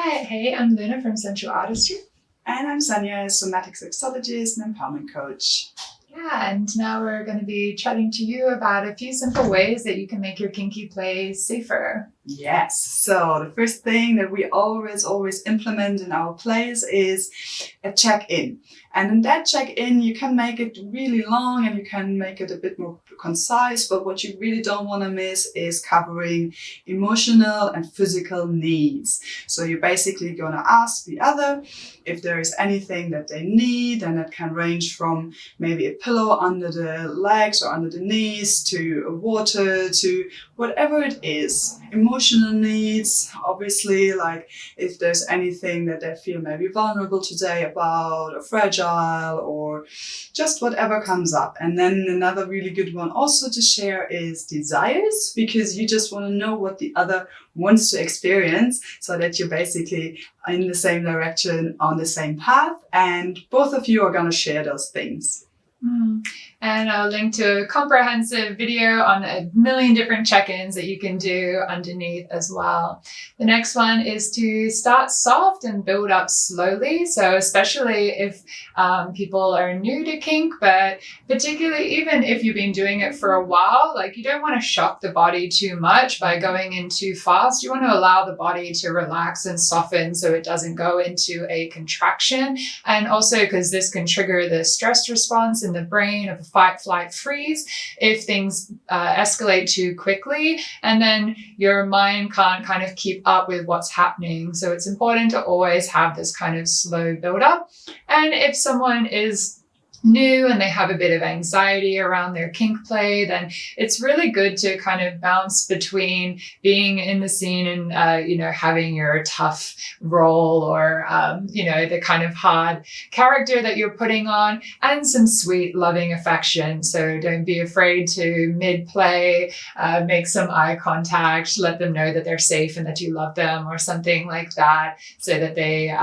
Hi, hey, I'm Luna from Sensual Artistry. And I'm Sonia, somatic sexologist and empowerment coach. Yeah, and now we're going to be chatting to you about a few simple ways that you can make your kinky play safer. Yes, so the first thing that we always implement in our plays is a check-in. And in that check-in, you can make it really long and you can make it a bit more concise, but what you really don't want to miss is covering emotional and physical needs. So you're basically going to ask the other if there is anything that they need, and that can range from maybe a pillow under the legs or under the knees to water to whatever it is. Emotional needs, obviously, like if there's anything that they feel maybe vulnerable today about or fragile or just whatever comes up. And then another really good one also to share is desires, because you just want to know what the other wants to experience so that you're basically in the same direction, on the same path, and both of you are going to share those things. And I'll link to a comprehensive video on a million different check-ins that you can do underneath as well. The next one is to start soft and build up slowly. So especially if people are new to kink, but particularly even if you've been doing it for a while, like you don't want to shock the body too much by going in too fast. You want to allow the body to relax and soften so it doesn't go into a contraction. And also because this can trigger the stress response in the brain of a fight, flight, freeze if things escalate too quickly, and then your mind can't kind of keep up with what's happening. So it's important to always have this kind of slow build up. And if someone is new and they have a bit of anxiety around their kink play, then it's really good to kind of bounce between being in the scene and having your tough role or the kind of hard character that you're putting on, and some sweet loving affection. So don't be afraid to mid-play make some eye contact, let them know that they're safe and that you love them or something like that, so that they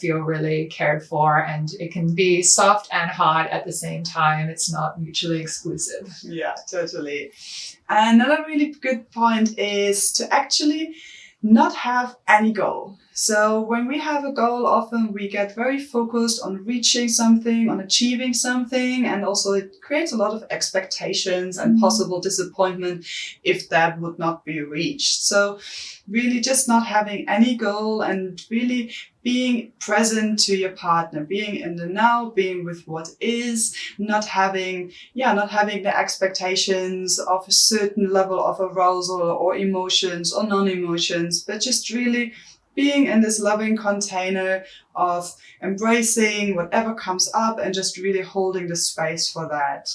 feel really cared for. And it can be soft and hard at the same time. It's not mutually exclusive. Yeah, totally. And another really good point is to actually not have any goal. So when we have a goal, often we get very focused on reaching something, on achieving something, and also it creates a lot of expectations and possible disappointment if that would not be reached. So really just not having any goal and really being present to your partner, being in the now, being with what is, not having the expectations of a certain level of arousal or emotions or non-emotions, but just really being in this loving container of embracing whatever comes up and just really holding the space for that.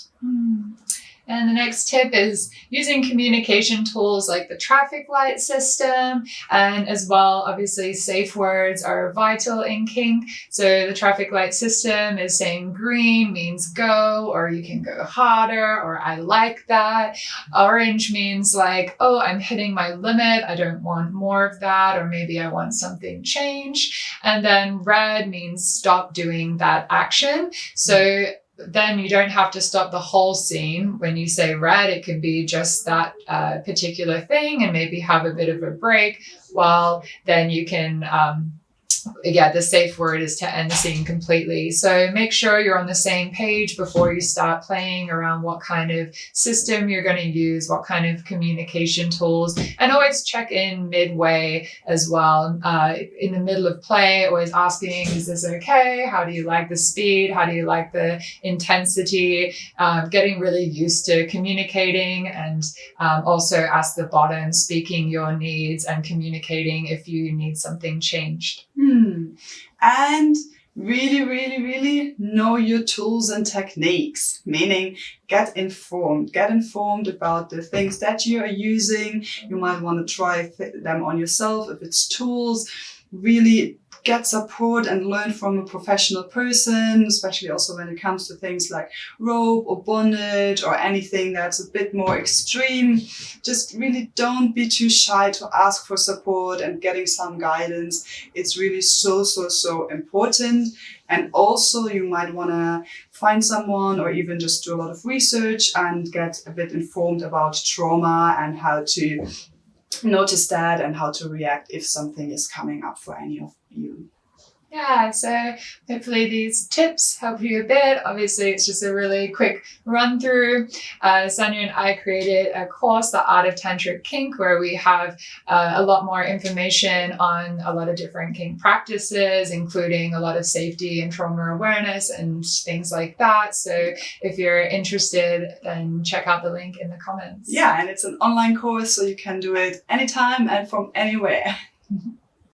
And the next tip is using communication tools like the traffic light system, and as well, obviously, safe words are vital in kink. So the traffic light system is saying green means go, or you can go harder, or I like that. Orange means like, oh, I'm hitting my limit. I don't want more of that, or maybe I want something changed. And then red means stop doing that action. So then you don't have to stop the whole scene. When you say red, it can be just that particular thing and maybe have a bit of a break, while then you can the safe word is to end the scene completely. So make sure you're on the same page before you start playing around what kind of system you're going to use, what kind of communication tools, and always check in midway as well. In the middle of play, always asking, is this okay? How do you like the speed? How do you like the intensity? Getting really used to communicating, and also ask the bottom, speaking your needs and communicating if you need something changed. And really know your tools and techniques, meaning get informed about the things that you are using. You might want to try them on yourself if it's tools. Really get support and learn from a professional person, especially also when it comes to things like rope or bondage or anything that's a bit more extreme. Just really don't be too shy to ask for support and getting some guidance. It's really so important. And also you might want to find someone or even just do a lot of research and get a bit informed about trauma and how to notice that and how to react if something is coming up for any of you. Yeah, so hopefully these tips help you a bit. Obviously, it's just a really quick run through. Sonia and I created a course, The Art of Tantric Kink, where we have a lot more information on a lot of different kink practices, including a lot of safety and trauma awareness and things like that. So if you're interested, then check out the link in the comments. Yeah, and it's an online course, so you can do it anytime and from anywhere.